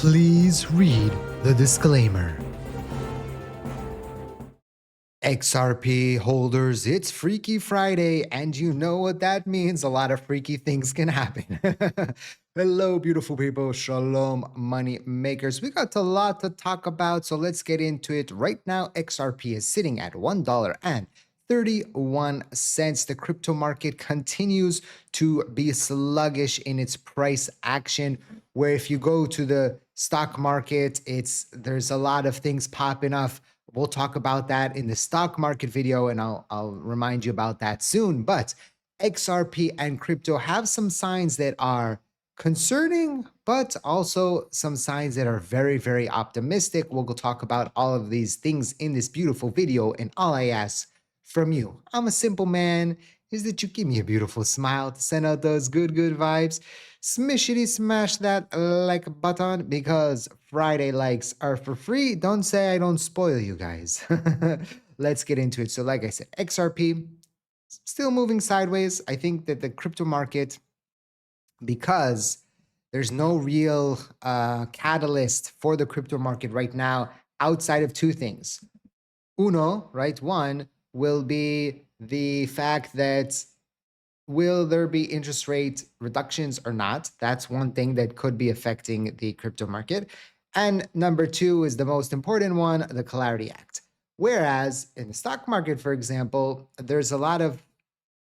Please read the disclaimer. XRP holders, it's Freaky Friday, and you know what that means. A lot of freaky things can happen. Hello, beautiful people. Shalom, money makers. We got a lot to talk about, so let's get into it. Right now, XRP is sitting at $1.31. The crypto market continues to be sluggish in its price action, where if you go to the stock market, there's a lot of things popping off. We'll talk about that in the stock market video, and I'll remind you about that soon. But XRP and crypto have some signs that are concerning, but also some signs that are very, very optimistic. We'll go talk about all of these things in this beautiful video, and all I ask from you, I'm a simple man, is that you give me a beautiful smile to send out those good vibes. Smishity smash that like button, because Friday likes are for free. Don't say I don't spoil you guys. Let's get into it. So like I said, XRP still moving sideways. I think that the crypto market, because there's no real catalyst for the crypto market right now outside of two things. Uno, right? One will be the fact that will there be interest rate reductions or not? That's one thing that could be affecting the crypto market. And number two is the most important one, the Clarity Act. Whereas in the stock market, for example, there's a lot of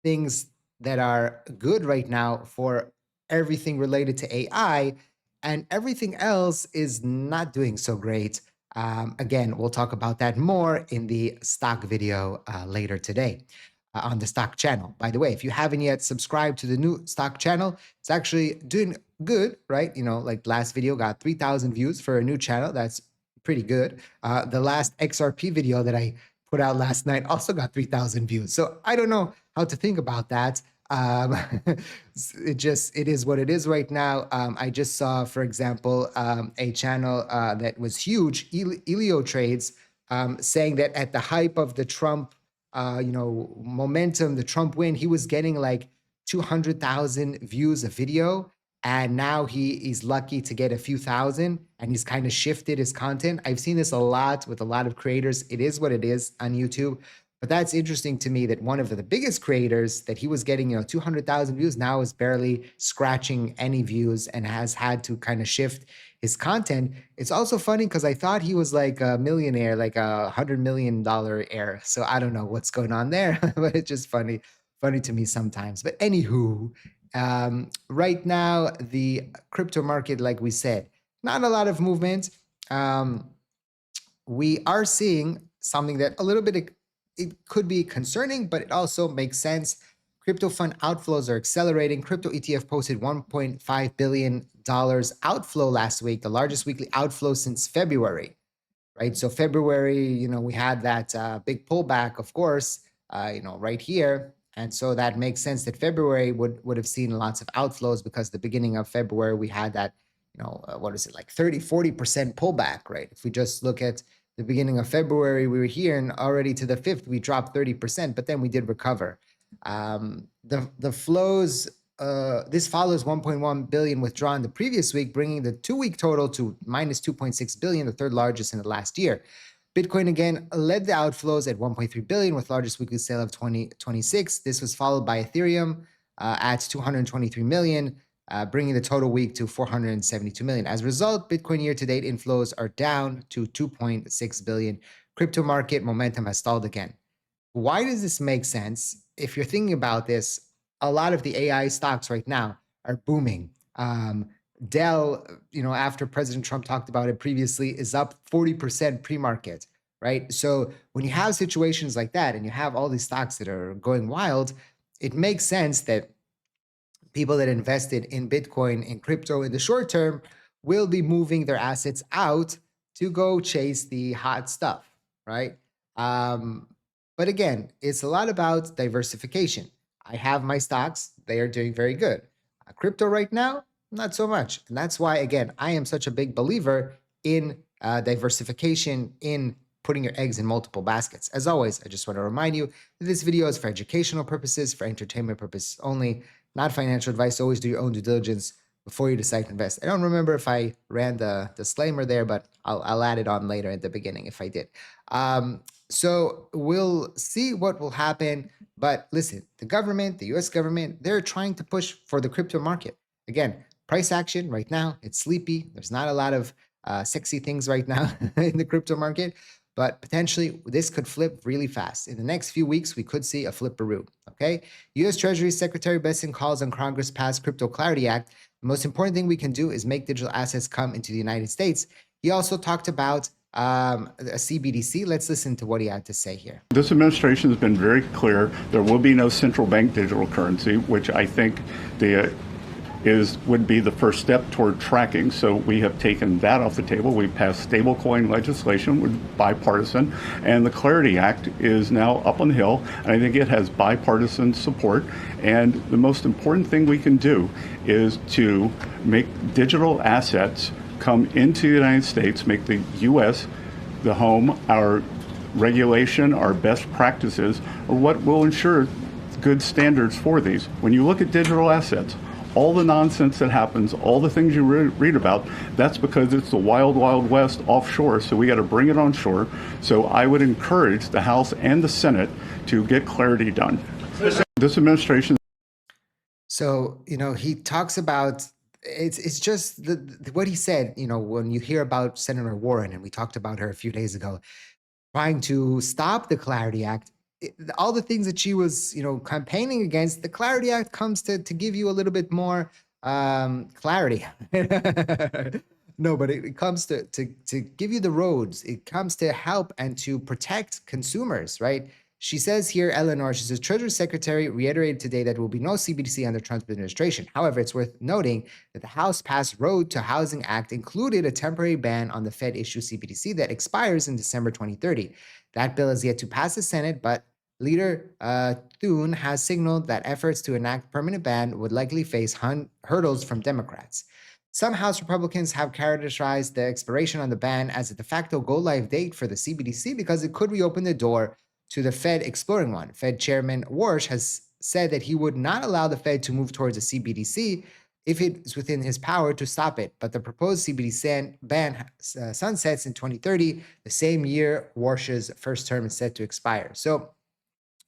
things that are good right now for everything related to AI, and everything else is not doing so great. Again, we'll talk about that more in the stock video later today on the stock channel. By the way, if you haven't yet subscribed to the new stock channel, it's actually doing good, right? You know, like last video got 3,000 views for a new channel. That's pretty good. The last XRP video that I put out last night also got 3,000 views. So I don't know how to think about that. It is what it is right now. I just saw, for example, a channel that was huge, Elio Trades, saying that at the hype of the Trump, momentum, the Trump win, he was getting like 200,000 views a video. And now he's lucky to get a few thousand, and he's kind of shifted his content. I've seen this a lot with a lot of creators. It is what it is on YouTube. But that's interesting to me that one of the biggest creators that he was getting, 200,000 views, now is barely scratching any views and has had to kind of shift his content. It's also funny because I thought he was like a millionaire, like $100 million heir. So I don't know what's going on there, but it's just funny to me sometimes. But anywho, right now, the crypto market, like we said, not a lot of movement. We are seeing something that a little bit, it could be concerning, but it also makes sense. Crypto fund outflows are accelerating. Crypto ETF posted $1.5 billion outflow last week, the largest weekly outflow since February, right? So February, we had that big pullback, of course, right here. And so that makes sense that February would have seen lots of outflows, because the beginning of February, we had that, what is it, like 30-40% pullback, right? If we just look at the beginning of February, we were here, and already to the 5th, we dropped 30%, but then we did recover. The flows, this follows 1.1 billion withdrawn the previous week, bringing the 2-week total to minus 2.6 billion, the third largest in the last year. Bitcoin again led the outflows at 1.3 billion, with largest weekly sale of 2026. This was followed by Ethereum at 223 million, bringing the total week to 472 million. As a result, Bitcoin year-to-date inflows are down to 2.6 billion. Crypto market momentum has stalled again. Why does this make sense? If you're thinking about this, a lot of the AI stocks right now are booming. Dell, after President Trump talked about it previously, is up 40% pre-market, right? So when you have situations like that and you have all these stocks that are going wild, it makes sense that people that invested in Bitcoin and crypto in the short term will be moving their assets out to go chase the hot stuff, right? But again, it's a lot about diversification. I have my stocks, they are doing very good. Crypto right now, not so much. And that's why, again, I am such a big believer in diversification, in putting your eggs in multiple baskets. As always, I just want to remind you that this video is for educational purposes, for entertainment purposes only, not financial advice. Always do your own due diligence before you decide to invest. I don't remember if I ran the disclaimer there, but I'll add it on later at the beginning if I did. So we'll see what will happen. But listen, the government, the US government, they're trying to push for the crypto market. Again, price action right now, it's sleepy. There's not a lot of sexy things right now in the crypto market, but potentially this could flip really fast. In the next few weeks, we could see a flipperoo, okay? US Treasury Secretary Bessent calls on Congress pass Crypto Clarity Act. The most important thing we can do is make digital assets come into the United States. He also talked about a CBDC. Let's listen to what he had to say here. This administration has been very clear. There will be no central bank digital currency, which I think would be the first step toward tracking. So we have taken that off the table. We've passed stablecoin legislation, with bipartisan, and the Clarity Act is now up on the hill, and I think it has bipartisan support. And the most important thing we can do is to make digital assets come into the United States, make the U.S. the home. Our regulation, our best practices are what will ensure good standards for these. When you look at digital assets, all the nonsense that happens, all the things you read about, that's because it's the wild, wild west offshore, so we got to bring it on shore. So I would encourage the House and the Senate to get clarity done. This administration. So, he talks about, it's just what he said, when you hear about Senator Warren, and we talked about her a few days ago, trying to stop the Clarity Act, all the things that she was, campaigning against, the Clarity Act comes to give you a little bit more clarity. No, but it comes to give you the roads. It comes to help and to protect consumers, right? She says here, Eleanor, she says, Treasury Secretary reiterated today that there will be no CBDC under Trump's administration. However, it's worth noting that the House passed Road to Housing Act included a temporary ban on the Fed issue CBDC that expires in December 2030. That bill is yet to pass the Senate, but Leader Thune has signaled that efforts to enact permanent ban would likely face hurdles from Democrats. Some House Republicans have characterized the expiration on the ban as a de facto go-live date for the CBDC because it could reopen the door to the Fed exploring one. Fed Chairman Warsh has said that he would not allow the Fed to move towards a CBDC if it is within his power to stop it. But the proposed CBDC ban sunsets in 2030, the same year Warsh's first term is set to expire. So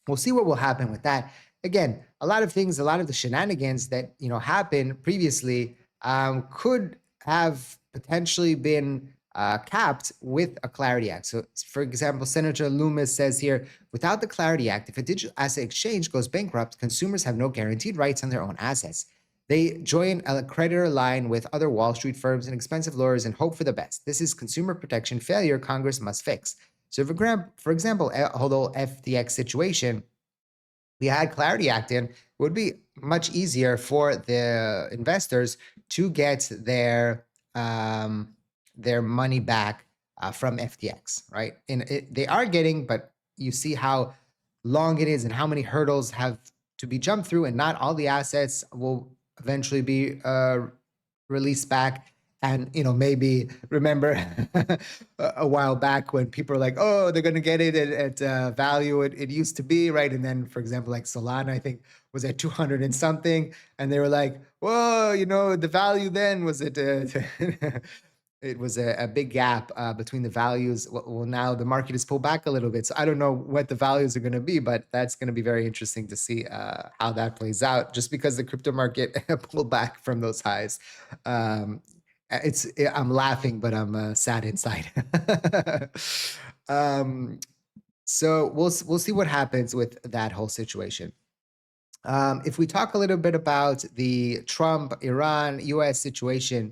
we'll see what will happen with that. Again, a lot of things, a lot of the shenanigans that happened previously could have potentially been capped with a Clarity Act. So, for example, Senator Loomis says here, without the Clarity Act, if a digital asset exchange goes bankrupt, consumers have no guaranteed rights on their own assets. They join a creditor line with other Wall Street firms and expensive lawyers and hope for the best. This is consumer protection failure Congress must fix. So, for example, although FTX situation, we had Clarity Act in, it would be much easier for the investors to get their money back from FTX, right? And they are getting, but you see how long it is and how many hurdles have to be jumped through, and not all the assets will eventually be released back. And, maybe remember a while back when people were like, oh, they're going to get it at value it used to be, right? And then, for example, like Solana, I think, was at 200 and something. And they were like, whoa, the value then was it was a big gap between the values. Well, now the market is pulled back a little bit. So I don't know what the values are going to be, but that's going to be very interesting to see how that plays out, just because the crypto market pulled back from those highs. I'm laughing, but I'm sad inside. So we'll see what happens with that whole situation. If we talk a little bit about the Trump, Iran, US situation,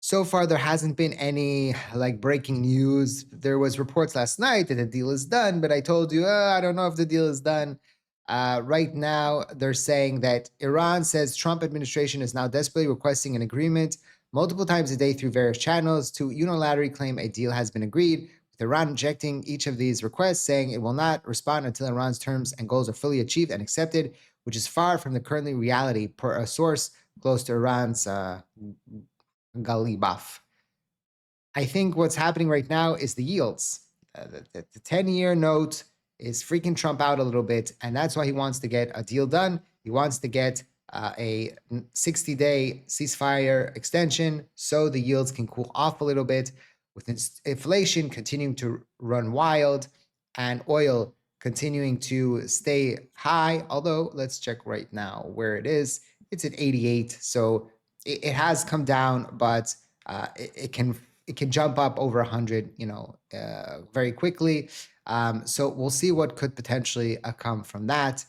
so far there hasn't been any breaking news. There was reports last night that the deal is done, but I told you, I don't know if the deal is done. Right now, they're saying that Iran says Trump administration is now desperately requesting an agreement multiple times a day through various channels to unilaterally claim a deal has been agreed, with Iran rejecting each of these requests, saying it will not respond until Iran's terms and goals are fully achieved and accepted, which is far from the currently reality, per a source close to Iran's Galibaf. I think what's happening right now is the yields. The 10-year note is freaking Trump out a little bit, and that's why he wants to get a deal done. He wants to get a 60-day ceasefire extension so the yields can cool off a little bit, with inflation continuing to run wild and oil continuing to stay high. Although let's check right now where it is. It's at 88, so it has come down, but it can jump up over 100, very quickly. So we'll see what could potentially come from that.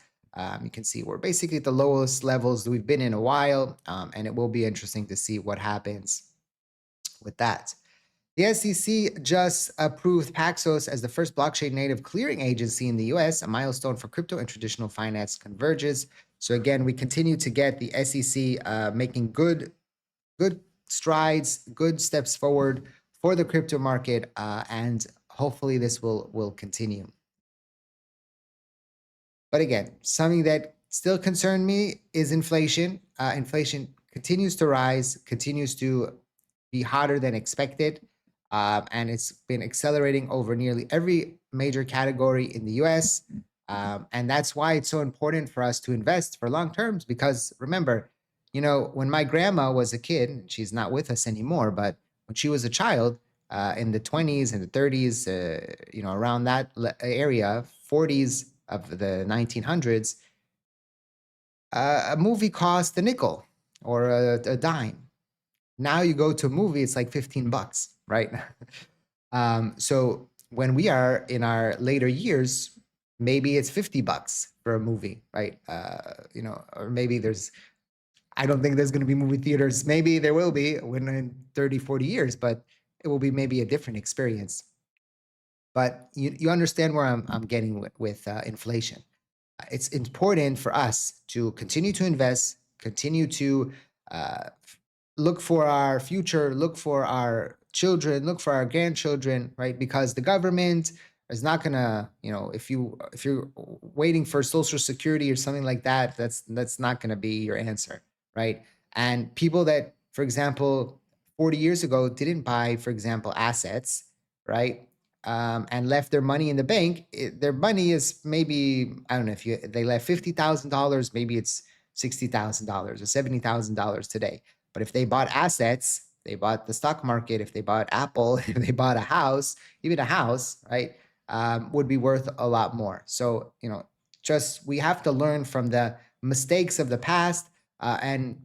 You can see we're basically at the lowest levels we've been in a while, and it will be interesting to see what happens with that. The SEC just approved Paxos as the first blockchain native clearing agency in the US, a milestone for crypto and traditional finance converges. So again, we continue to get the SEC making good strides, good steps forward for the crypto market, and hopefully this will continue. But again, something that still concerned me is inflation. Inflation continues to rise, continues to be hotter than expected, and it's been accelerating over nearly every major category in the US. And that's why it's so important for us to invest for long terms, because remember, when my grandma was a kid, she's not with us anymore, but when she was a child, in the 20s and the 30s, around that area, 40s of the 1900s, a movie cost a nickel or a dime. Now you go to a movie, it's like $15, right? So when we are in our later years, maybe it's $50 for a movie, right? Or maybe I don't think there's going to be movie theaters. Maybe there will be when in 30, 40 years, but it will be maybe a different experience. But you understand where I'm getting with inflation. It's important for us to continue to invest, continue to look for our future, look for our children, look for our grandchildren, right? Because the government is not gonna, if you're waiting for Social Security or something like that, that's not gonna be your answer, right? And people that, for example, 40 years ago didn't buy, for example, assets, right? And left their money in the bank. Their money is maybe, I don't know, if they left $50,000, maybe it's $60,000 or $70,000 today. But if they bought assets, they bought the stock market, if they bought Apple, if they bought a house, even a house, right, would be worth a lot more. So, we have to learn from the mistakes of the past and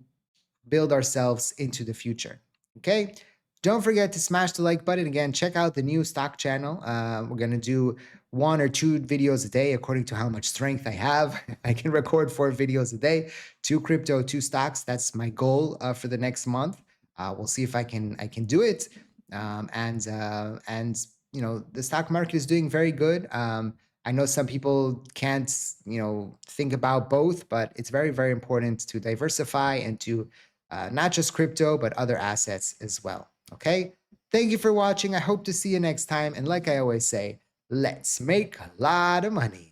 build ourselves into the future. Okay. Don't forget to smash the like button. Again, check out the new stock channel. We're going to do 1 or 2 videos a day according to how much strength I have. I can record 4 videos a day, 2 crypto, 2 stocks. That's my goal for the next month. We'll see if I can do it. And the stock market is doing very good. I know some people can't, think about both, but it's very, very important to diversify and to not just crypto, but other assets as well. Okay. Thank you for watching. I hope to see you next time. And like I always say, let's make a lot of money.